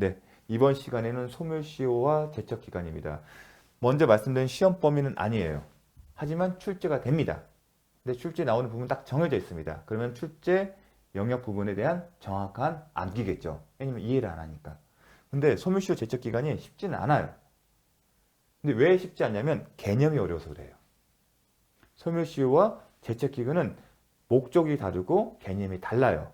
네, 이번 시간에는 소멸시효와 제척기간입니다. 먼저 말씀드린 시험 범위는 아니에요. 하지만 출제가 됩니다. 근데 출제 나오는 부분 딱 정해져 있습니다. 그러면 출제 영역 부분에 대한 정확한 암기겠죠. 왜냐면 이해를 안 하니까. 근데 소멸시효 제척기간이 쉽지는 않아요. 근데 왜 쉽지 않냐면 개념이 어려워서 그래요. 소멸시효와 제척기간은 목적이 다르고 개념이 달라요.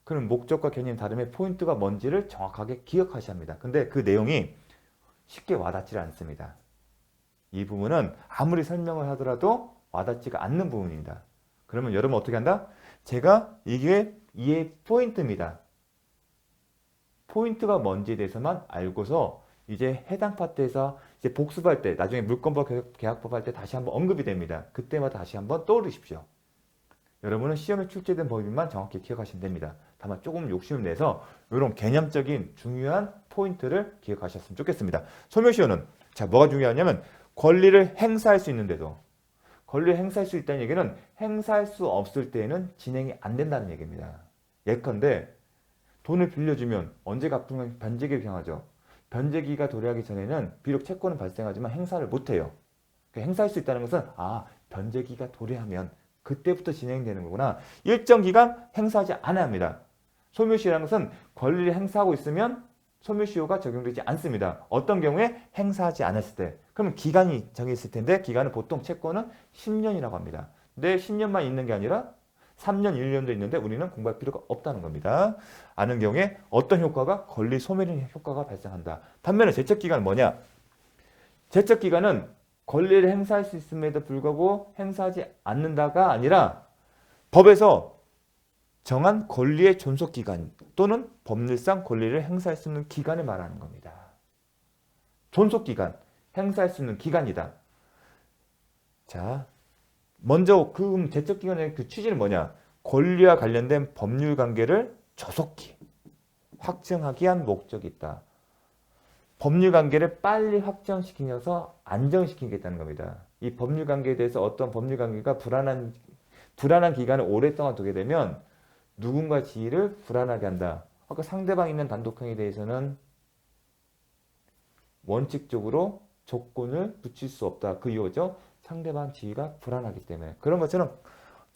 그럼 목적과 개념이 다름의 포인트가 뭔지를 정확하게 기억하셔야 합니다. 근데 그 내용이 쉽게 와닿지 않습니다. 이 부분은 아무리 설명을 하더라도 와닿지가 않는 부분입니다. 그러면 여러분 어떻게 한다? 제가 이게 이해 포인트입니다. 포인트가 뭔지에 대해서만 알고서 이제 해당 파트에서 이제 복습할 때, 나중에 물권법 계약법 할 때 다시 한번 언급이 됩니다. 그때마다 다시 한번 떠올리십시오. 여러분은 시험에 출제된 범위만 정확히 기억하시면 됩니다. 다만 조금 욕심을 내서 이런 개념적인 중요한 포인트를 기억하셨으면 좋겠습니다. 소멸시효는 자 뭐가 중요하냐면 권리를 행사할 수 있는데도 권리를 행사할 수 있다는 얘기는 행사할 수 없을 때에는 진행이 안 된다는 얘기입니다. 예컨대 돈을 빌려주면 언제 갚으면 변제기를 경하죠. 변제기가 도래하기 전에는 비록 채권은 발생하지만 행사를 못해요. 행사할 수 있다는 것은 변제기가 도래하면 그때부터 진행되는 거구나. 일정 기간 행사하지 않아야 합니다. 소멸시효라는 것은 권리를 행사하고 있으면 소멸시효가 적용되지 않습니다. 어떤 경우에 행사하지 않았을 때. 그러면 기간이 정해있을 텐데 기간은 보통 채권은 10년이라고 합니다. 근데 10년만 있는 게 아니라 3년, 1년도 있는데 우리는 공부할 필요가 없다는 겁니다. 아는 경우에 어떤 효과가 권리 소멸의 효과가 발생한다. 반면에 제척기간은 뭐냐? 제척기간은 권리를 행사할 수 있음에도 불구하고 행사하지 않는다가 아니라 법에서 정한 권리의 존속기간 또는 법률상 권리를 행사할 수 있는 기간을 말하는 겁니다. 존속기간, 행사할 수 있는 기간이다. 자, 먼저 그 제척기간의 그 취지는 뭐냐? 권리와 관련된 법률관계를 조속히 확정하기 위한 목적이 있다. 법률관계를 빨리 확정시키면서 안정시키겠다는 겁니다. 이 법률관계에 대해서 어떤 법률관계가 불안한 기간을 오랫동안 두게 되면 누군가 지위를 불안하게 한다. 아까 상대방 있는 단독행위에 대해서는 원칙적으로 조건을 붙일 수 없다. 그 이유죠. 상대방 지위가 불안하기 때문에. 그런 것처럼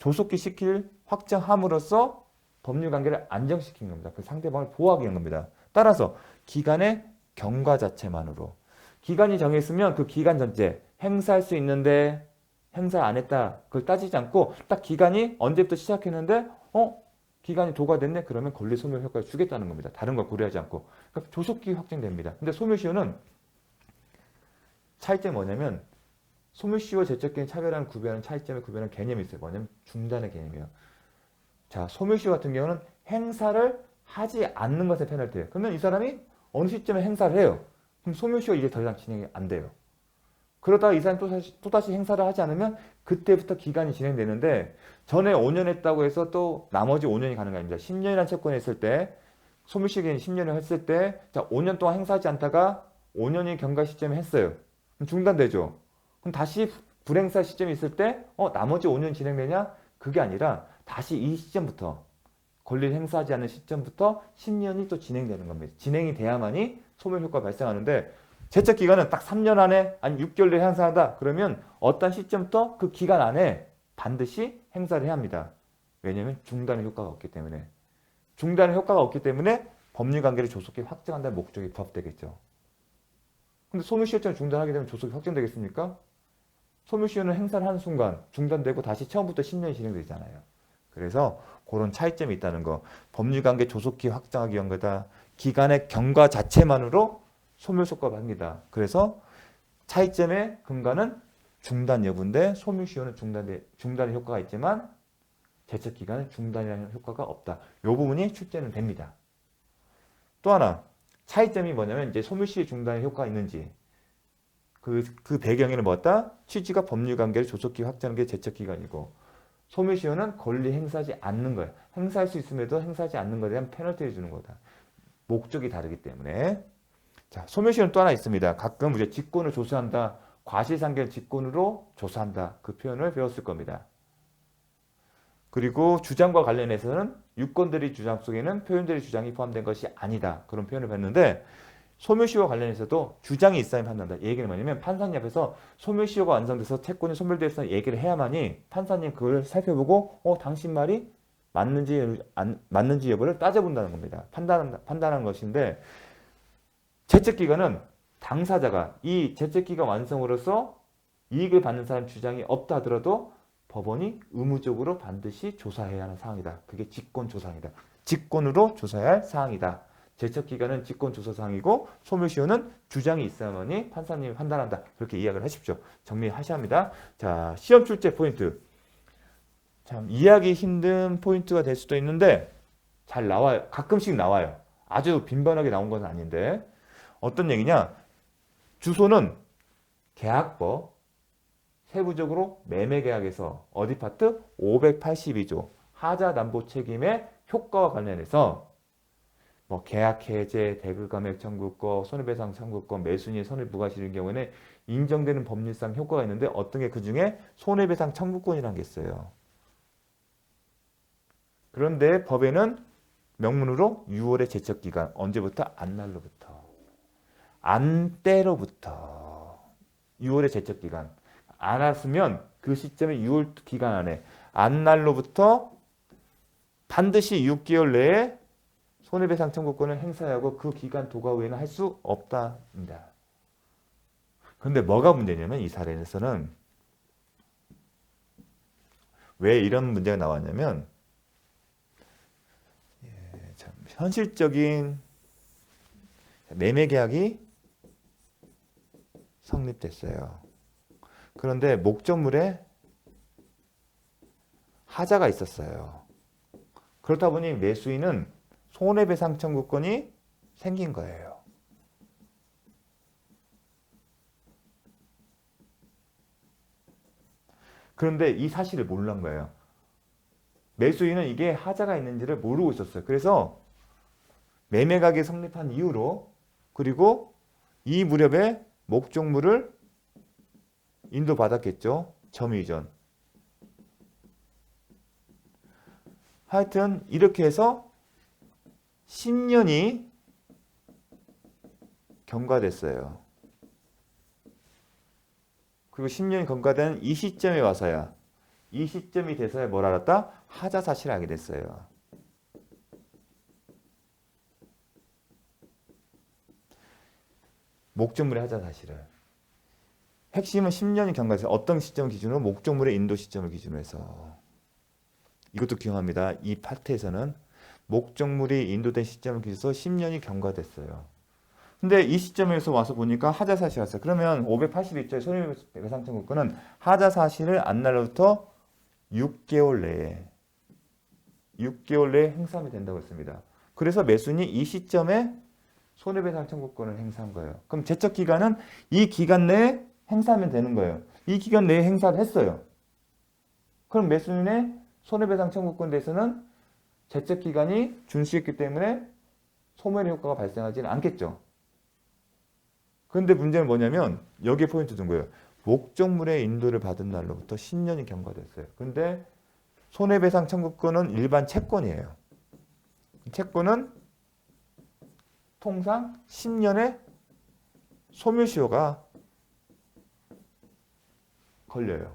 조속히 시킬 확정함으로써 법률관계를 안정시킨 겁니다. 그 상대방을 보호하기 위한 겁니다. 따라서 기간의 경과 자체만으로 기간이 정했으면 그 기간 전체 행사할 수 있는데 행사 안 했다. 그걸 따지지 않고 딱 기간이 언제부터 시작했는데 기간이 도과됐네. 그러면 권리 소멸 효과를 주겠다는 겁니다. 다른 걸 고려하지 않고. 그러니까 조속히 확정됩니다. 근데 소멸시효는 차이점이 뭐냐면 소멸시효 제척기간 차별하는 구별하는 차이점의 구별하는 개념이 있어요. 뭐냐면 중단의 개념이에요. 자, 소멸시효 같은 경우는 행사를 하지 않는 것의 페널티예요. 그러면 이 사람이 어느 시점에 행사를 해요. 그럼 소멸시효 이제 더 이상 진행이 안 돼요. 그러다가 이 사람이 또다시 행사를 하지 않으면 그때부터 기간이 진행되는데 전에 5년 했다고 해서 또 나머지 5년이 가는 게 아닙니다. 10년이라는 채권을 했을 때 소멸시효 기간이 10년을 했을 때 자, 5년 동안 행사하지 않다가 5년이 경과 시점에 했어요. 그럼 중단되죠. 그럼 다시 불행사 시점이 있을 때 나머지 5년 진행되냐? 그게 아니라 다시 이 시점부터 권리를 행사하지 않는 시점부터 10년이 또 진행되는 겁니다. 진행이 돼야만이 소멸 효과가 발생하는데 제척 기간은 딱 3년 안에 아니 6개월 내에 행사한다. 그러면 어떤 시점부터 그 기간 안에 반드시 행사를 해야 합니다. 왜냐하면 중단의 효과가 없기 때문에. 중단의 효과가 없기 때문에 법률관계를 조속히 확정한다는 목적이 부합되겠죠. 근데 소멸시효처럼 중단하게 되면 조속히 확정되겠습니까? 소멸시효는 행사를 하는 순간 중단되고 다시 처음부터 10년이 진행되잖아요. 그래서 그런 차이점이 있다는 거. 법률관계 조속히 확정하기 위한 거다. 기간의 경과 자체만으로 소멸효과가 합니다. 그래서 차이점의 근거는 중단 여부인데 소멸시효는 중단의 효과가 있지만 제척기간은 중단이라는 효과가 없다. 이 부분이 출제는 됩니다. 또 하나 차이점이 뭐냐면 이제 소멸시효 중단의 효과가 있는지 그 배경에는 뭐다? 취지가 법률관계를 조속히 확정하는 게 제척기간이고 소멸시효는 권리 행사하지 않는 거예요. 행사할 수 있음에도 행사하지 않는 것에 대한 페널티를 주는 거다. 목적이 다르기 때문에. 자, 소멸시효는 또 하나 있습니다. 가끔 이제 직권을 조수한다. 과실상계를 직권으로 조수한다. 그 표현을 배웠을 겁니다. 그리고 주장과 관련해서는 유권들의 주장 속에는 표현들의 주장이 포함된 것이 아니다. 그런 표현을 봤는데 소멸시효와 관련해서도 주장이 있어야 판단한다. 이 얘기는 뭐냐면 판사님 앞에서 소멸시효가 완성돼서 채권이 소멸돼서 얘기를 해야만이 판사님 그걸 살펴보고 당신 말이 맞는지 여부를 따져본다는 겁니다. 판단하는 것인데 제척기간은 당사자가 이 제척기간 완성으로서 이익을 받는 사람 주장이 없다 하더라도 법원이 의무적으로 반드시 조사해야 하는 사항이다. 그게 직권조사입니다. 직권으로 조사해야 할 사항이다. 제척기간은 직권조사사항이고 소멸시효는 주장이 있어야만이 판사님이 판단한다. 그렇게 이야기를 하십시오. 정리하셔야 합니다. 자, 시험 출제 포인트. 참 이해하기 힘든 포인트가 될 수도 있는데 잘 나와요. 가끔씩 나와요. 아주 빈번하게 나온 건 아닌데 어떤 얘기냐? 주소는 계약법 세부적으로 매매계약에서 어디 파트 582조 하자담보 책임의 효과와 관련해서 뭐 계약 해제, 대금감액 청구권, 손해배상 청구권, 매수인이 손해부과실인 경우에는 인정되는 법률상 효과가 있는데 어떤 게 그 중에 손해배상 청구권이라는 게 있어요. 그런데 법에는 명문으로 6월의 제척기간 언제부터? 안날로부터 안때로부터 6월의 제척기간 안 왔으면 그 시점에 6월 기간 안에 안날로부터 반드시 6개월 내에 손해배상 청구권을 행사해야 하고 그 기간 도과 후에는 할 수 없답니다. 그런데 뭐가 문제냐면 이 사례에서는 왜 이런 문제가 나왔냐면 참 현실적인 매매계약이 성립됐어요. 그런데 목적물에 하자가 있었어요. 그렇다 보니 매수인은 손해배상 청구권이 생긴 거예요. 그런데 이 사실을 모르는 거예요. 매수인은 이게 하자가 있는지를 모르고 있었어요. 그래서 매매가격이 성립한 이후로 그리고 이 무렵에 목적물을 인도받았겠죠. 점유이전. 하여튼 이렇게 해서 10년이 경과됐어요. 그리고 10년이 경과된 이 시점에 와서야 이 시점이 돼서야 뭘 알았다? 하자 사실을 알게 됐어요. 목적물의 하자 사실을. 핵심은 10년이 경과해서 어떤 시점을 기준으로? 목적물의 인도 시점을 기준으로 해서. 이것도 기억합니다. 이 파트에서는 목적물이 인도된 시점을 기준으로 10년이 경과됐어요. 근데 이 시점에서 와서 보니까 하자 사실이 왔어요. 그러면 582조의 손해배상 청구권은 하자 사실을 안날로부터 6개월 내에 행사하면 된다고 했습니다. 그래서 매수인이 이 시점에 손해배상 청구권을 행사한 거예요. 그럼 제척 기간은 이 기간 내에 행사하면 되는 거예요. 이 기간 내에 행사를 했어요. 그럼 매수인의 손해배상 청구권에 대해서는 제척 기간이 준수했기 때문에 소멸의 효과가 발생하지는 않겠죠. 그런데 문제는 뭐냐면 여기에 포인트 둔 거예요. 목적물의 인도를 받은 날로부터 10년이 경과됐어요. 그런데 손해배상 청구권은 일반 채권이에요. 채권은 통상 10년의 소멸시효가 걸려요.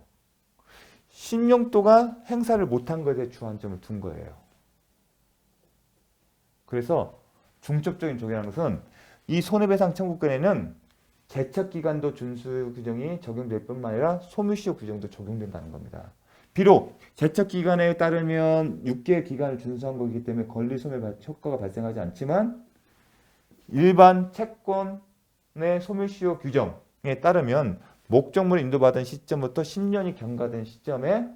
10년 동안 행사를 못한 것에 주안점을 둔 거예요. 그래서 중첩적인 조례라는 것은 이 손해배상 청구권에는 제척기간도 준수 규정이 적용될 뿐만 아니라 소멸시효 규정도 적용된다는 겁니다. 비록 제척기간에 따르면 6개월 기간을 준수한 거기 때문에 권리 소멸 효과가 발생하지 않지만 일반 채권의 소멸시효 규정에 따르면 목적물을 인도받은 시점부터 10년이 경과된 시점에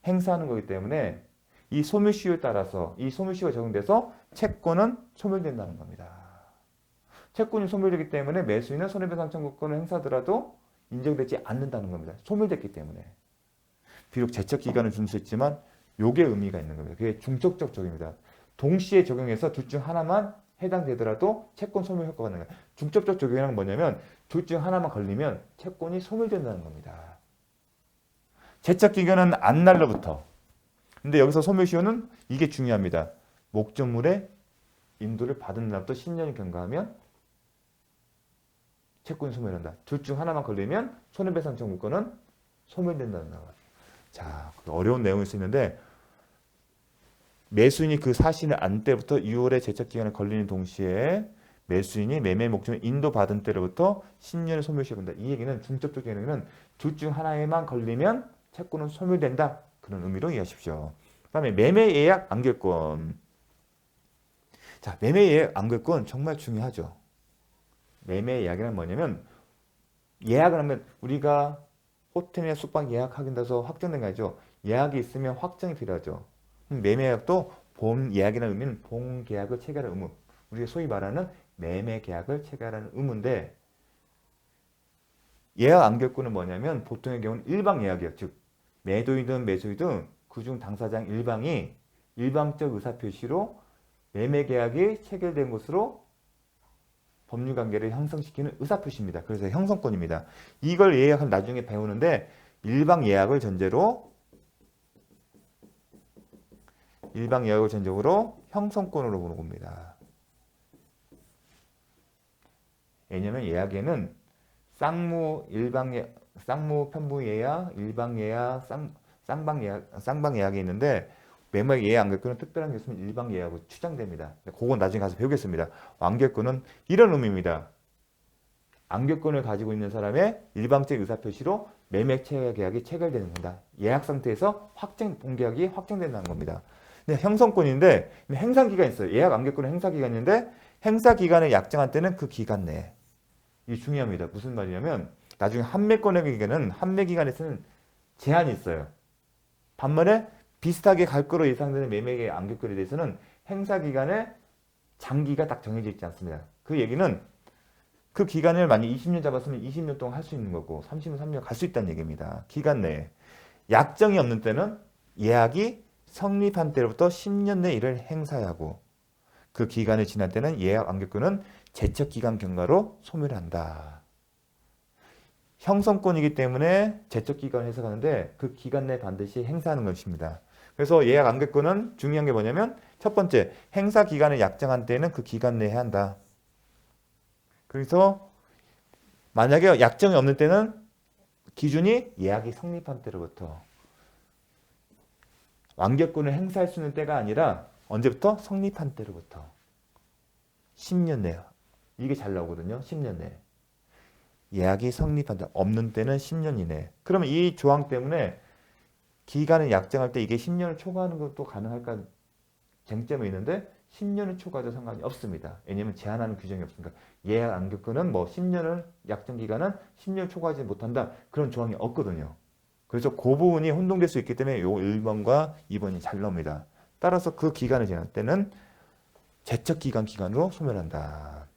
행사하는 거기 때문에 이 소멸시효에 따라서 이 소멸시효가 적용돼서 채권은 소멸된다는 겁니다. 채권이 소멸되기 때문에 매수인은 손해배상 청구권을 행사하더라도 인정되지 않는다는 겁니다. 소멸됐기 때문에. 비록 제척기간을 준수했지만 이게 의미가 있는 겁니다. 그게 중첩적 적용입니다. 동시에 적용해서 둘 중 하나만 해당되더라도 채권 소멸 효과가 나는 거예요. 중첩적 적용이란 뭐냐면 둘 중 하나만 걸리면 채권이 소멸된다는 겁니다. 제척기간은 안날로부터 근데 여기서 소멸시효는 이게 중요합니다. 목적물의 인도를 받은 날부터 10년이 경과하면 채권이 소멸한다. 둘 중 하나만 걸리면 손해배상 청구권은 소멸된다는 거예요. 자, 어려운 내용일 수 있는데 매수인이 그 사실을 안 때부터 6월의 제척기간에 걸리는 동시에 매수인이 매매 목적을 인도받은 때로부터 10년의 소멸시효가 된다. 이 얘기는 중첩적 개념은 둘 중 하나에만 걸리면 채권은 소멸된다. 그런 의미로 이해하십시오. 그 다음에 매매 예약 안결권. 자, 매매 예약 안결권 정말 중요하죠. 매매 예약이란 뭐냐면 예약을 하면 우리가 호텔이나 숙박 예약하긴다서 확정된 거 아니죠. 예약이 있으면 확정이 필요하죠. 매매 예약도 본 예약이라는 의미는 본 계약을 체결하는 의무. 우리가 소위 말하는 매매 계약을 체결하는 의무인데 예약 안결권은 뭐냐면 보통의 경우는 일방 예약이에요. 즉 매도이든 매수이든 그중 당사장 일방이 일방적 의사표시로 매매 계약이 체결된 것으로 법률관계를 형성시키는 의사표시입니다. 그래서 형성권입니다. 이걸 예약을 나중에 배우는데 일방 예약을 전제로 형성권으로 보는 겁니다. 왜냐하면 예약에는 쌍무 편부 예약, 일방 예약, 쌍방 예약이 있는데 매매 예약 안결권은 특별한 게 있으면 일방 예약으로 추정됩니다. 그건 나중에 가서 배우겠습니다. 안결권은 이런 의미입니다. 안결권을 가지고 있는 사람의 일방적 의사표시로 매매 계약이 체결되는 겁니다. 예약 상태에서 본계약이 확정된다는 겁니다. 근데 형성권인데 행사기간이 있어요. 예약 안결권은 행사기간인데 행사기간을 약정한 때는 그 기간 내에. 이게 중요합니다. 무슨 말이냐면 나중에 판매권에게는 판매기간에서는 제한이 있어요. 반면에 비슷하게 갈 거로 예상되는 매매계약 안결권에 대해서는 행사기간에 장기가 딱 정해져 있지 않습니다. 그 얘기는 그 기간을 만약 20년 잡았으면 20년 동안 할 수 있는 거고 30년, 3년 갈 수 있다는 얘기입니다. 기간 내에. 약정이 없는 때는 예약이 성립한 때로부터 10년 내 이를 행사해야 하고 그 기간이 지난 때는 예약 안결권은 제척기간 경과로 소멸한다. 형성권이기 때문에 제척기간을 해석하는데 그 기간 내에 반드시 행사하는 것입니다. 그래서 예약 안결권은 중요한 게 뭐냐면 첫 번째, 행사 기간을 약정한 때는 그 기간 내에 해야 한다. 그래서 만약에 약정이 없는 때는 기준이 예약이 성립한 때로부터 완결권을 행사할 수 있는 때가 아니라 언제부터? 성립한 때로부터 10년 내요. 이게 잘 나오거든요. 10년 내. 예약이 성립한다. 없는 때는 10년 이내. 그러면 이 조항 때문에 기간을 약정할 때 이게 10년을 초과하는 것도 가능할까 쟁점이 있는데 10년을 초과해도 상관이 없습니다. 왜냐하면 제한하는 규정이 없으니까. 예약 안결권은 뭐 10년을 약정 기간은 10년을 초과하지 못한다. 그런 조항이 없거든요. 그래서 그 부분이 혼동될 수 있기 때문에 요 1번과 2번이 잘 나옵니다. 따라서 그 기간을 지날 때는 제척기간으로 소멸한다.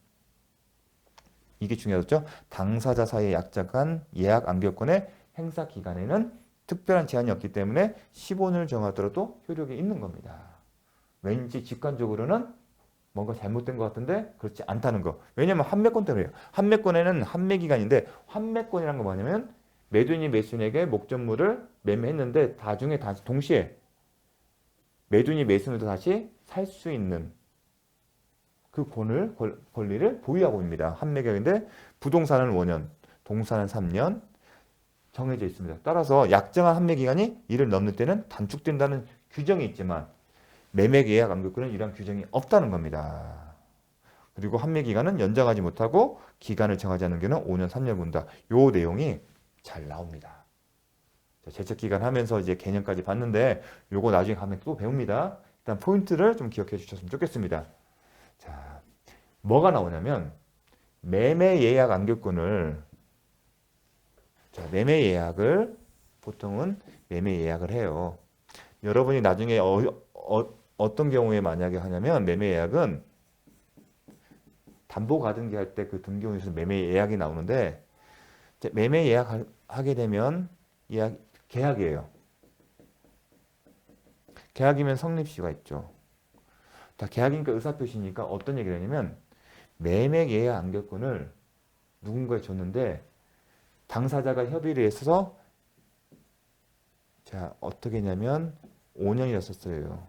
이게 중요하죠. 당사자 사이에 약정한 예약 안결권의 행사 기간에는 특별한 제한이 없기 때문에 15년을 정하더라도 효력이 있는 겁니다. 왠지 직관적으로는 뭔가 잘못된 것 같은데 그렇지 않다는 거. 왜냐하면 환매권 때문에요. 환매권에는 환매기간인데 환매권이란 건 뭐냐면 매도인이 매수인에게 목적물을 매매했는데 나중에 다시 동시에 매도인이 매수인을 다시 살 수 있는 그 권리를 보유하고 있습니다. 환매계약인데 부동산은 5년, 동산은 3년 정해져 있습니다. 따라서 약정한 환매기간이 이를 넘는 때는 단축된다는 규정이 있지만 매매계약 안결권은 이런 규정이 없다는 겁니다. 그리고 환매기간은 연장하지 못하고 기간을 정하지 않는 경우는 5년, 3년 본다. 요 내용이 잘 나옵니다. 제척기간 하면서 이제 개념까지 봤는데 요거 나중에 가면 또 배웁니다. 일단 포인트를 좀 기억해 주셨으면 좋겠습니다. 자, 뭐가 나오냐면 매매 예약 안결권을 매매 예약을 보통은 매매 예약을 해요. 여러분이 나중에 어떤 경우에 만약에 하냐면 매매 예약은 담보 가등기 할 때 그 등기원에서 매매 예약이 나오는데 매매 예약하게 되면 계약이에요. 계약이면 성립시효가 있죠. 다 계약이니까 의사표시니까 어떤 얘기를 하냐면 매매 예약 안결권을 누군가에 줬는데 당사자가 협의를 해서 자 어떻게 했냐면 5년이었었어요.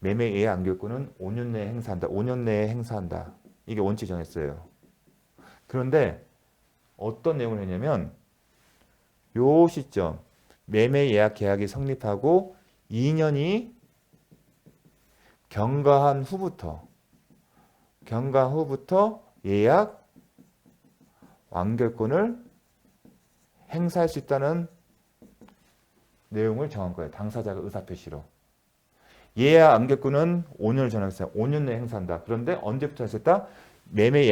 매매 예약 안결권은 5년 내에 행사한다. 5년 내에 행사한다. 이게 원칙 정했어요. 그런데 어떤 내용을 했냐면 요 시점 매매 예약 계약이 성립하고 2년이 경과한 후부터 예약 완결권을 행사할 수 있다는 내용을 정한 거예요. 당사자가 의사표시로. 예약 완결권은 5년을 정했어요. 5년 내에 행사한다. 그런데 언제부터 했었다? 매매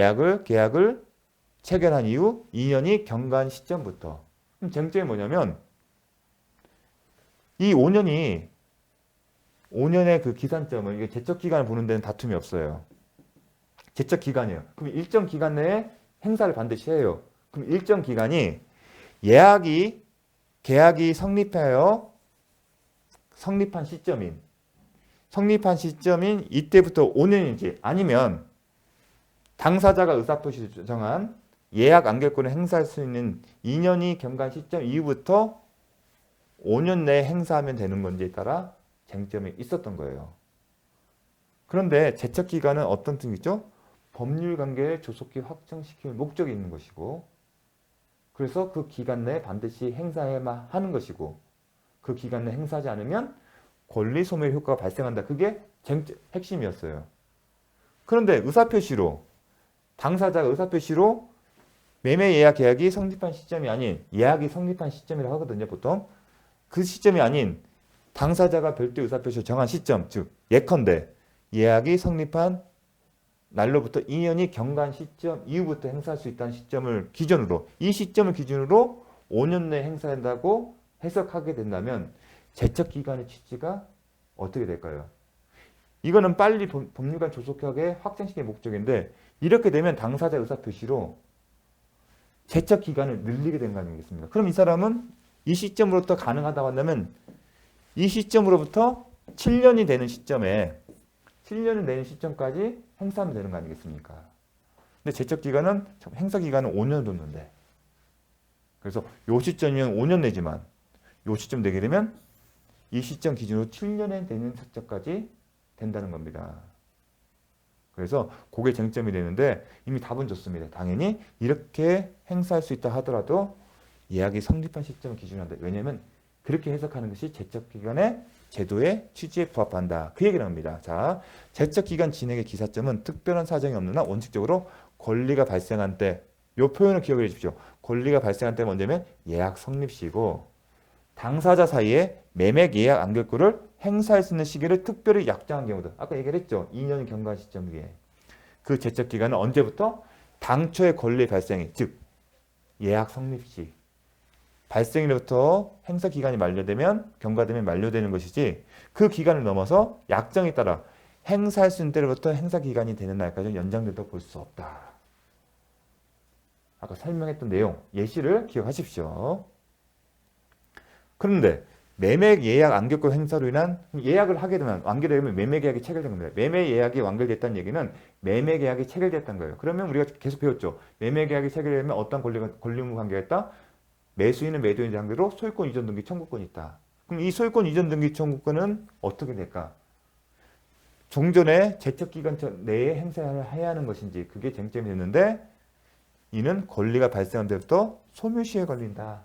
계약을 체결한 이후 2년이 경과한 시점부터. 그럼 쟁점이 뭐냐면 이 5년의 그 기산점은 이게 제적 기간을 보는 데는 다툼이 없어요. 제적 기간이에요. 그럼 일정 기간 내에 행사를 반드시 해요. 그럼 일정 기간이 계약이 성립한 시점인 이때부터 5년인지 아니면 당사자가 의사표시를 정한 예약 안결권을 행사할 수 있는 2년이 경과한 시점 이후부터 5년 내에 행사하면 되는 건지에 따라 쟁점이 있었던 거예요. 그런데 제척기간은 어떤 뜻이죠? 법률관계를 조속히 확정시킬 목적이 있는 것이고 그래서 그 기간 내에 반드시 행사해야만 하는 것이고 그 기간 내에 행사하지 않으면 권리 소멸 효과가 발생한다. 그게 핵심이었어요. 그런데 당사자가 의사표시로 매매 예약 계약이 성립한 시점이 아닌 예약이 성립한 시점이라고 하거든요. 보통 그 시점이 아닌 당사자가 별도 의사표시를 정한 시점, 즉 예컨대 예약이 성립한 날로부터 2년이 경과한 시점 이후부터 행사할 수 있다는 시점을 기준으로 이 시점을 기준으로 5년 내에 행사한다고 해석하게 된다면 제척기간의 취지가 어떻게 될까요? 이거는 빨리 법률관 조속하게 확정시킬 목적인데 이렇게 되면 당사자 의사표시로 제척기간을 늘리게 된 거 아니겠습니까? 그럼 이 사람은 이 시점으로부터 가능하다고 한다면 이 시점으로부터 7년이 되는 시점까지 행사하면 되는 거 아니겠습니까? 근데 제척기간은 행사기간은 5년 뒀는데 그래서 요 시점이면 5년 내지만 요 시점 되게 되면 이 시점 기준으로 7년에 되는 시점까지 된다는 겁니다. 그래서 그게 쟁점이 되는데 이미 답은 좋습니다. 당연히 이렇게 행사할 수 있다 하더라도 예약이 성립한 시점을 기준으로 한다. 왜냐하면 그렇게 해석하는 것이 제척기간의 제도의 취지에 부합한다. 그 얘기를 합니다. 자, 제척기간 진행의 기사점은 특별한 사정이 없는 한 원칙적으로 권리가 발생한 때, 이 표현을 기억해 주십시오. 권리가 발생한 때가 언제면 예약 성립시고 당사자 사이에 매매 예약 안결권을 행사할 수 있는 시기를 특별히 약정한 경우도 아까 얘기를 했죠. 2년 경과한 시점 위에 그 제척기간은 언제부터? 당초의 권리 발생이 즉 예약 성립 시 발생일부터 행사 기간이 만료되면 경과되면 만료되는 것이지 그 기간을 넘어서 약정에 따라 행사할 수 있는 때로부터 행사 기간이 되는 날까지 연장된다고 볼 수 없다. 아까 설명했던 내용 예시를 기억하십시오. 그런데 매매 예약 완결권 행사로 인한 예약을 하게 되면 완결되면 매매 계약이 체결된 겁니다. 매매 예약이 완결됐다는 얘기는 매매 계약이 체결됐다는 거예요. 그러면 우리가 계속 배웠죠. 매매 계약이 체결되면 어떤 권리 의무 관계가 있다? 매수인은 매도인 상대로 소유권 이전 등기 청구권이 있다. 그럼 이 소유권 이전 등기 청구권은 어떻게 될까? 종전에 제척기간 내에 행사해야 하는 것인지 그게 쟁점이 됐는데 이는 권리가 발생한 데부터 소멸시효에 걸린다.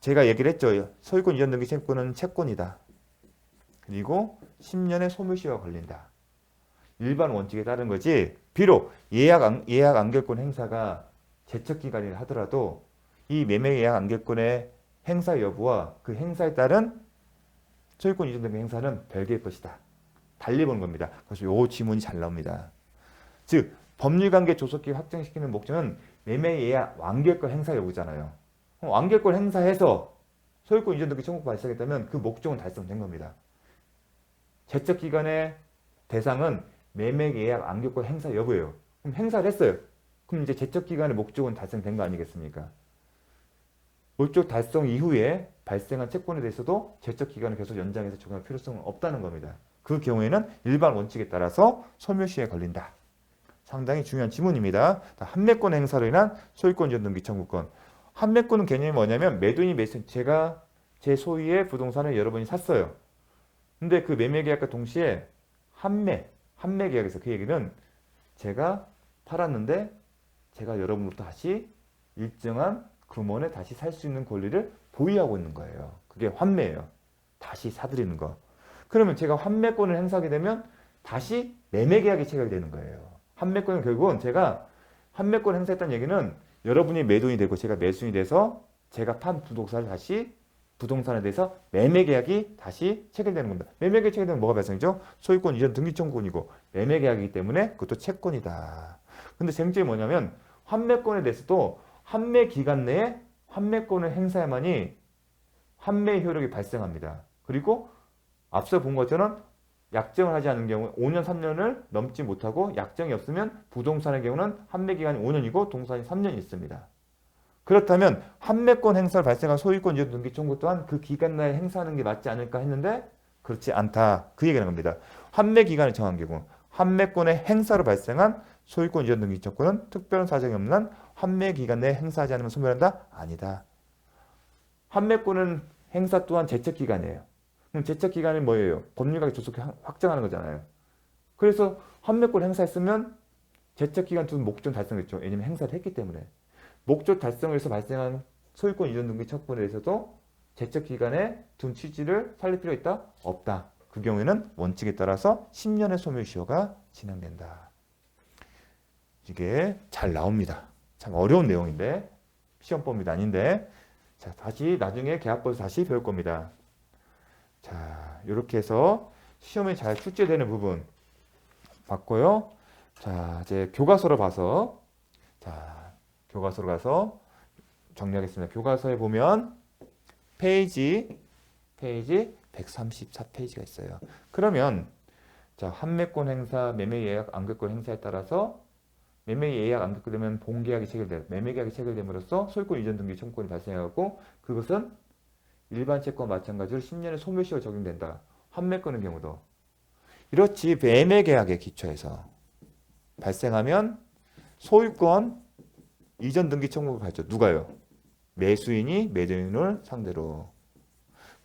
제가 얘기를 했죠. 소유권 이전 등기 채권은 채권이다. 그리고 10년의 소멸시효가 걸린다. 일반 원칙에 따른 거지. 비록 예약 안결권 행사가 제척기간이라 하더라도 이 매매 예약 안결권의 행사 여부와 그 행사에 따른 소유권 이전 등기 행사는 별개의 것이다. 달리 보는 겁니다. 그래서 이 지문이 잘 나옵니다. 즉 법률관계 조속히 확정시키는 목적은 매매 예약 완결권 행사 여부잖아요. 완결권 행사해서 소유권 이전 등기 청구가 발생했다면 그 목적은 달성된 겁니다. 제척기간의 대상은 매매 예약 완결권 행사 여부예요. 그럼 행사를 했어요. 그럼 이제 제척기간의 목적은 달성된 거 아니겠습니까? 목적 달성 이후에 발생한 채권에 대해서도 제척기간을 계속 연장해서 적용할 필요성은 없다는 겁니다. 그 경우에는 일반 원칙에 따라서 소멸시효에 걸린다. 상당히 중요한 지문입니다. 한매권 행사로 인한 소유권 이전 등기 청구권. 한매권은 개념이 뭐냐면 매도인이 제가 제 소유의 부동산을 여러분이 샀어요. 근데 그 매매 계약과 동시에 환매 계약에서 그 얘기는 제가 팔았는데 제가 여러분부터 다시 일정한 금원에 다시 살 수 있는 권리를 보유하고 있는 거예요. 그게 환매예요. 다시 사들이는 거. 그러면 제가 환매권을 행사하게 되면 다시 매매 계약이 체결이 되는 거예요. 환매권은 결국은 제가 환매권 행사했다는 얘기는 여러분이 매도인이 되고 제가 매수인이 돼서 제가 판 부동산을 다시 부동산에 대해서 매매 계약이 다시 체결되는 겁니다. 매매 계약이 체결되면 뭐가 발생이죠? 소유권 이전 등기 청구권이고 매매 계약이기 때문에 그것도 채권이다. 근데 쟁점이 뭐냐면 환매권에 대해서도 환매 기간 내에 환매권을 행사해야만이 환매 효력이 발생합니다. 그리고 앞서 본 것처럼 약정을 하지 않은 경우 5년, 3년을 넘지 못하고 약정이 없으면 부동산의 경우는 환매 기간이 5년이고 동산이 3년이 있습니다. 그렇다면 환매권 행사를 발생한 소유권 이전 등기 청구 또한 그 기간 내에 행사하는 게 맞지 않을까 했는데 그렇지 않다. 그 얘기는 겁니다. 환매 기간을 정한 경우 환매권의 행사로 발생한 소유권 이전 등기 청구는 특별한 사정이 없는 한 환매 기간 내에 행사하지 않으면 소멸한다? 아니다. 환매권은 행사 또한 제척 기간이에요. 그럼 제척 기간이 뭐예요? 법률가에 조속히 확정하는 거잖아요. 그래서 환매권 행사했으면 제척 기간 두 목적 달성했죠. 왜냐면 행사를 했기 때문에. 목적 달성을 해서 발생한 소유권 이전 등기 청구에 대해서도 제척 기간에 둔 취지를 살릴 필요가 있다? 없다. 그 경우에는 원칙에 따라서 10년의 소멸시효가 진행된다. 이게 잘 나옵니다. 참 어려운 내용인데 시험 범위도 아닌데 자 다시 나중에 계약법에서 다시 배울 겁니다. 자 이렇게 해서 시험에 잘 출제되는 부분 봤고요. 자 이제 교과서로 봐서 자 교과서로 가서 정리하겠습니다. 교과서에 보면 페이지 134페이지가 있어요. 그러면 자 환매권 행사, 매매 예약 안결권 행사에 따라서 매매 예약 안결되면 본계약이 체결돼요. 매매 계약이 체결됨으로써 소유권 이전 등기 청구권이 발생하고 그것은 일반 채권과 마찬가지로 10년의 소멸시효가 적용된다. 환매권의 경우도 이렇지. 매매 계약에 기초해서 발생하면 소유권 이전 등기 청구가 발죠. 누가요? 매수인이 매도인을 상대로.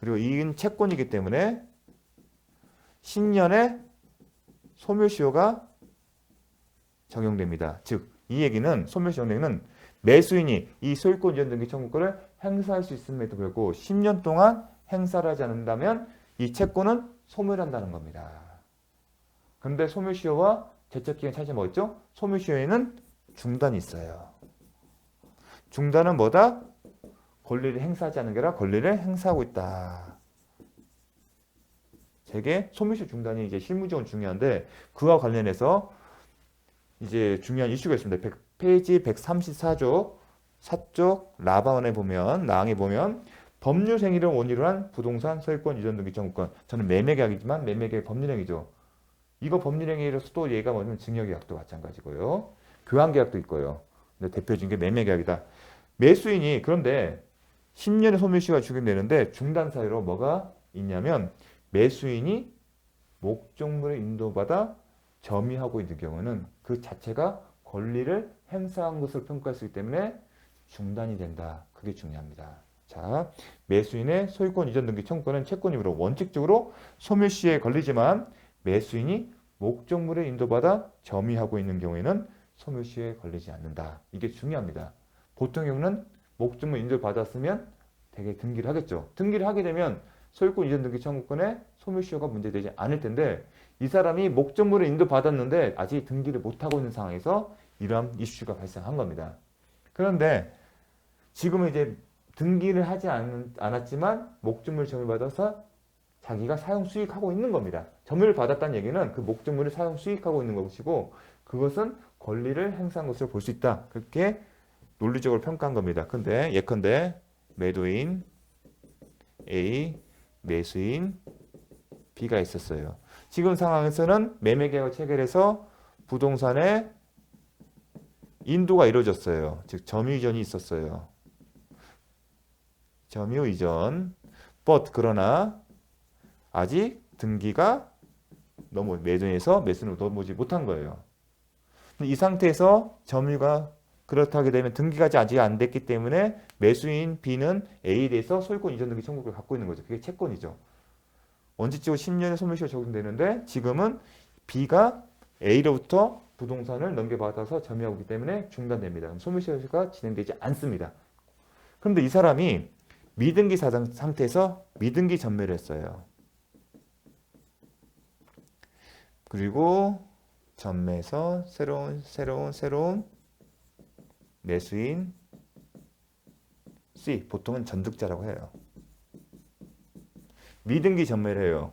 그리고 이건 채권이기 때문에 10년의 소멸시효가 적용됩니다. 즉, 이 얘기는 소멸시효 얘기는 매수인이 이 소유권 이전 등기 청구권을 행사할 수 있음에도 불구하고 10년 동안 행사를 하지 않는다면 이 채권은 소멸한다는 겁니다. 그런데 소멸시효와 제척기간 차이점이 뭐였죠? 소멸시효에는 중단이 있어요. 중단은 뭐다? 권리를 행사하지 않는 게 아니라 권리를 행사하고 있다. 되게 소멸시효 중단이 이제 실무적으로 중요한데 그와 관련해서 이제 중요한 이슈가 있습니다. 페이지 134쪽 4쪽 라방에 보면 라항에 보면 법률 행위를 원인으로 한 부동산 소유권 이전 등기 청구권. 저는 매매계약이지만 매매계약 법률행위죠. 이거 법률행위로서 또 얘가 뭐냐면 증여계약도 마찬가지고요. 교환계약도 있고요. 근데 대표적인 게 매매계약이다. 매수인이 그런데 10년의 소멸시효가 적용되는데 중단 사유로 뭐가 있냐면 매수인이 목적물에 인도받아 점유하고 있는 경우는 그 자체가 권리를 행사한 것으로 평가할 수 있기 때문에 중단이 된다. 그게 중요합니다. 자, 매수인의 소유권 이전 등기 청구권은 채권이므로 원칙적으로 소멸시효에 걸리지만 매수인이 목적물에 인도받아 점유하고 있는 경우에는 소멸시효에 걸리지 않는다. 이게 중요합니다. 보통 경우는 목적물 인도를 받았으면 되게 등기를 하겠죠. 등기를 하게 되면 소유권 이전 등기 청구권에 소멸시효가 문제되지 않을 텐데 이 사람이 목적물을 인도받았는데 아직 등기를 못하고 있는 상황에서 이러한 이슈가 발생한 겁니다. 그런데 지금은 이제 등기를 하지 않았지만 목적물을 점유받아서 자기가 사용 수익하고 있는 겁니다. 점유를 받았다는 얘기는 그 목적물을 사용 수익하고 있는 것이고 그것은 권리를 행사한 것으로 볼 수 있다. 그렇게 논리적으로 평가한 겁니다. 근데 예컨대 매도인 A, 매수인 B가 있었어요. 지금 상황에서는 매매계약을 체결해서 부동산에 인도가 이루어졌어요. 즉 점유이전이 있었어요. 점유이전. 그러나 아직 등기가 매도인에서 매수인으로 넘어오지 못한 거예요. 이 상태에서 점유가 그렇게 되면 등기가 아직 안 됐기 때문에 매수인 B는 A에 대해서 소유권 이전 등기 청구를 갖고 있는 거죠. 그게 채권이죠. 원칙적으로 10년의 소멸시효가 적용되는데 지금은 B가 A로부터 부동산을 넘겨받아서 점유하고 있기 때문에 중단됩니다. 그럼 소멸시효가 진행되지 않습니다. 그런데 이 사람이 미등기 사장 상태에서 미등기 전매를 했어요. 그리고 전매해서 새로운 매수인 C, 보통은 전득자라고 해요. 미등기 전매를 해요.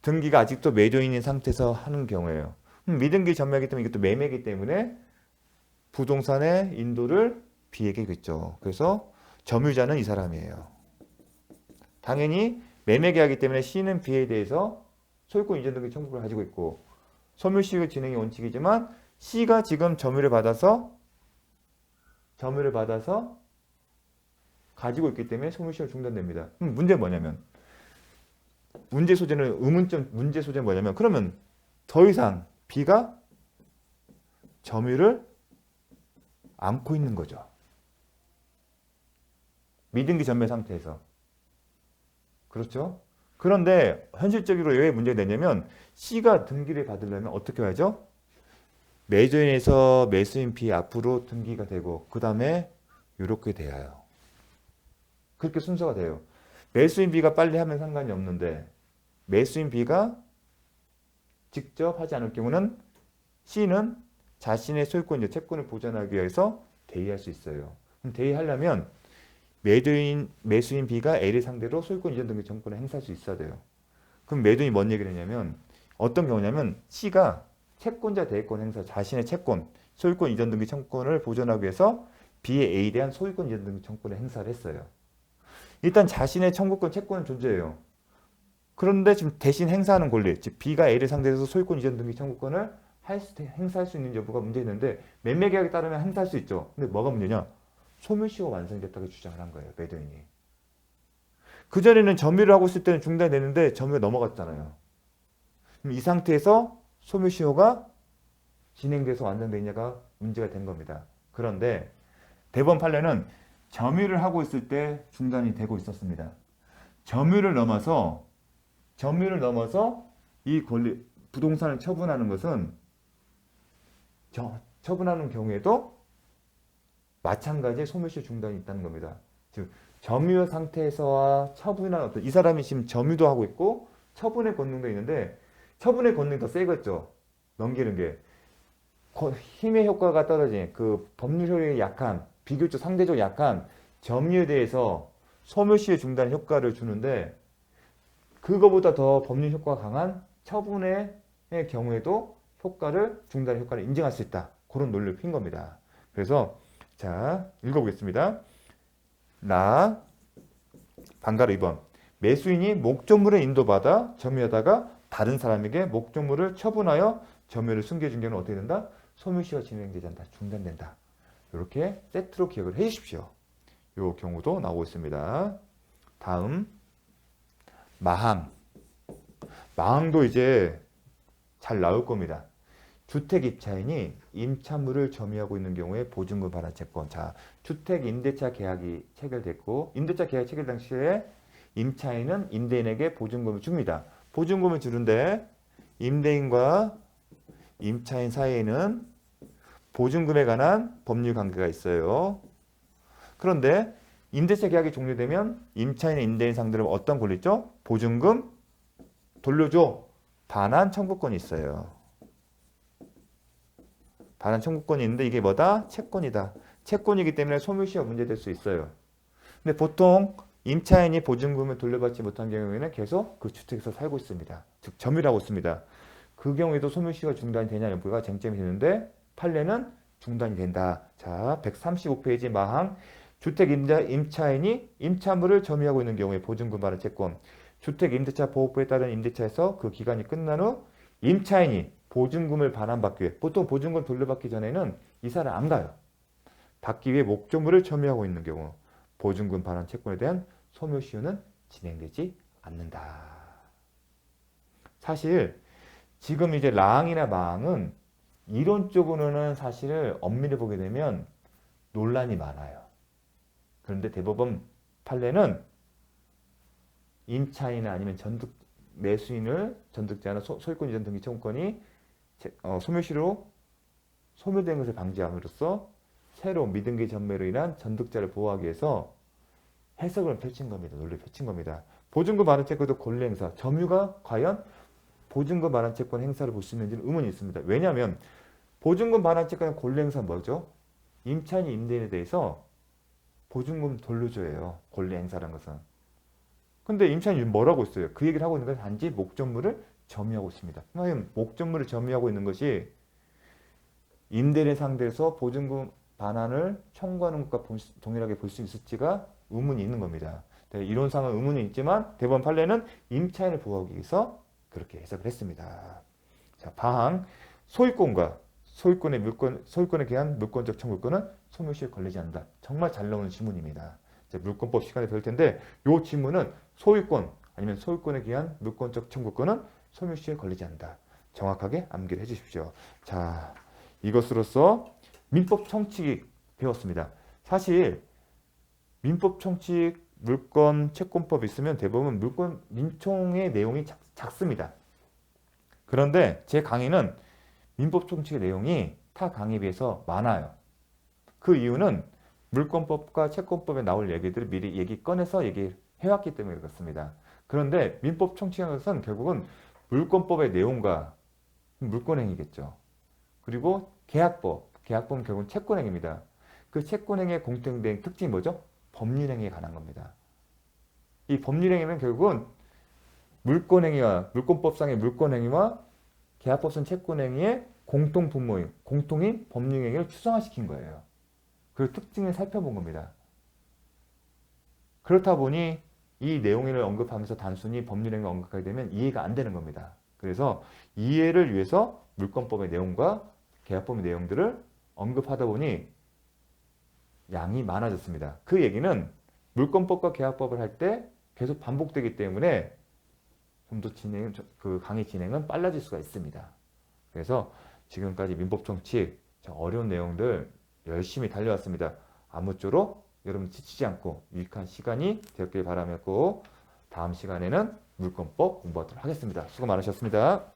등기가 아직도 매도인인 상태에서 하는 경우에요. 미등기 전매하기 때문에 이것도 매매이기 때문에 부동산의 인도를 B에게 겠죠. 그래서 점유자는 이 사람이에요. 당연히 매매 계약이기 때문에 C는 B에 대해서 소유권 이전 등기 청구를 가지고 있고 소멸시효 진행이 원칙이지만 C가 지금 점유를 받아서 가지고 있기 때문에 소멸시효가 중단됩니다. 문제는 뭐냐면 문제 소재는 뭐냐면 그러면 더 이상 B가 점유를 안고 있는 거죠. 미등기 전매 상태에서. 그렇죠? 그런데 현실적으로 왜 문제가 되냐면 C가 등기를 받으려면 어떻게 하죠? 매도인에서 매수인 B 앞으로 등기가 되고 그 다음에 이렇게 돼요. 그렇게 순서가 돼요. 매수인 B가 빨리 하면 상관이 없는데 매수인 B가 직접 하지 않을 경우는 C는 자신의 소유권, 채권을 보전하기 위해서 대의할 수 있어요. 그럼 대의하려면 매수인 B가 A를 상대로 소유권 이전 등기 청구권을 행사할 수 있어야 돼요. 그럼 매도인이 뭔 얘기를 했냐면 어떤 경우냐면 C가 채권자 대행권 행사, 자신의 채권, 소유권 이전 등기 청구권을 보전하기 위해서 B의 A에 대한 소유권 이전 등기 청구권을 행사를 했어요. 일단 자신의 청구권, 채권은 존재해요. 그런데 지금 대신 행사하는 권리, 즉 B가 A를 상대해서 소유권 이전 등기 청구권을 행사할 수 있는 여부가 문제 있는데 매매 계약에 따르면 행사할 수 있죠. 근데 뭐가 문제냐? 소멸시효가 완성됐다고 주장을 한 거예요. 매도인이. 그전에는 점유를 하고 있을 때는 중단이 되는데 점유가 넘어갔잖아요. 그럼 이 상태에서 소멸시효가 진행돼서 완성되느냐가 문제가 된 겁니다. 그런데 대법원 판례는 점유를 하고 있을 때 중단이 되고 있었습니다. 점유를 넘어서 이 권리 부동산을 처분하는 것은 처분하는 경우에도 마찬가지 소멸시효 중단이 있다는 겁니다. 즉 점유 상태에서와 처분한 이 사람이 지금 점유도 하고 있고 처분의 권능도 있는데 처분의 권능이 더 세겠죠. 넘기는 게 힘의 효과가 떨어진 그 법률 효력이 약한 비교적 상대적으로 약한 점유에 대해서 소멸시효 중단 효과를 주는데 그거보다 더 법률 효과가 강한 처분의 경우에도 중단 효과를 인정할 수 있다. 그런 논리를 핀 겁니다. 그래서 자 읽어보겠습니다. 방가로 2번 매수인이 목적물에 인도받아 점유하다가 다른 사람에게 목적물을 처분하여 점유를 숨겨준 경우는 어떻게 된다? 소멸시효가 진행되지 않는다. 중단된다. 이렇게 세트로 기억을 해 주십시오. 이 경우도 나오고 있습니다. 다음 마항도 이제 잘 나올 겁니다. 주택 입차인이 임차물을 점유하고 있는 경우에 보증금 반환 채권. 자, 주택 임대차 계약이 체결됐고 임대차 계약 체결 당시에 임차인은 임대인에게 보증금을 줍니다. 보증금을 주는데 임대인과 임차인 사이에는 보증금에 관한 법률 관계가 있어요. 그런데 임대차 계약이 종료되면 임차인의 임대인 상대로 어떤 권리 있죠? 보증금 돌려줘. 반환 청구권이 있어요. 반환 청구권이 있는데 이게 뭐다? 채권이다. 채권이기 때문에 소멸시효가 문제될 수 있어요. 근데 보통 임차인이 보증금을 돌려받지 못한 경우에는 계속 그 주택에서 살고 있습니다. 즉 점유를 하고 있습니다. 그 경우에도 소멸시효가 중단이 되냐 여부가 쟁점이 되는데 판례는 중단이 된다. 자, 135페이지 마항 주택 임차인이 임차물을 점유하고 있는 경우에 보증금 반환 채권 주택 임대차 보호법에 따른 임대차에서 그 기간이 끝난 후 임차인이 보증금을 반환받기 위해 보통 보증금 돌려받기 전에는 이사를 안 가요. 받기 위해 목적물을 점유하고 있는 경우 보증금 반환 채권에 대한 소멸시효는 진행되지 않는다. 사실 지금 이제 라항이나 마항은 이론적으로는 사실 엄밀히 보게 되면 논란이 많아요. 그런데 대법원 판례는 임차인이나 아니면 매수인을 전득자나 소유권 이전 등기 청구권이 소멸시로 소멸된 것을 방지함으로써 새로 미등기 전매로 인한 전득자를 보호하기 위해서 해석을 펼친 겁니다. 논리를 펼친 겁니다. 보증금 반환채권도 권리 행사. 점유가 과연 보증금 반환채권 행사를 볼 수 있는지는 의문이 있습니다. 왜냐하면 보증금 반환채권의 권리 행사는 뭐죠? 임차인이 임대인에 대해서 보증금 돌려줘요. 권리 행사라는 것은. 근데 임차인이 뭐라고 있어요? 그 얘기를 하고 있는 건 단지 목적물을 점유하고 있습니다. 그러면 목적물을 점유하고 있는 것이 임대인을 상대해서 보증금 반환을 청구하는 것과 동일하게 볼 수 있을지가 의문이 있는 겁니다. 이론상은 의문이 있지만 대법원 판례는 임차인을 보호하기 위해서 그렇게 해석을 했습니다. 자, 방 소유권과 소유권에 대한 물권적 청구권은 소멸시효에 걸리지 않는다. 정말 잘 나오는 지문입니다. 이제 물권법 시간에 배울 텐데 이 지문은 소유권 아니면 소유권에 대한 물권적 청구권은 소멸시효에 걸리지 않는다. 정확하게 암기를 해주십시오. 자, 이것으로써 민법 청칙 배웠습니다. 사실 민법 청칙 물권 채권법 있으면 대부분 민총의 내용이 작습니다. 그런데 제 강의는 민법 청칙의 내용이 타 강의에 비해서 많아요. 그 이유는 물권법과 채권법에 나올 얘기들을 미리 꺼내서 얘기해왔기 때문에 그렇습니다. 그런데 민법 청칙이라는 것은 결국은 물권법의 내용과 물권행위겠죠. 그리고 계약법은 결국은 채권행위입니다. 그 채권행위의 공통된 특징이 뭐죠? 법률행위에 관한 겁니다. 이 법률행위는 결국은 물권법상의 물권행위와 계약법상 채권행위의 공통인 법률행위를 추상화시킨 거예요. 그 특징을 살펴본 겁니다. 그렇다 보니 이 내용을 언급하면서 단순히 법률행위를 언급하게 되면 이해가 안 되는 겁니다. 그래서 이해를 위해서 물권법의 내용과 계약법의 내용들을 언급하다 보니 양이 많아졌습니다. 그 얘기는 물권법과 계약법을 할 때 계속 반복되기 때문에 좀 더 강의 진행은 빨라질 수가 있습니다. 그래서 지금까지 민법 청칙 어려운 내용들 열심히 달려왔습니다. 아무쪼록 여러분 지치지 않고 유익한 시간이 되었길 바라며 다음 시간에는 물권법 공부하도록 하겠습니다. 수고 많으셨습니다.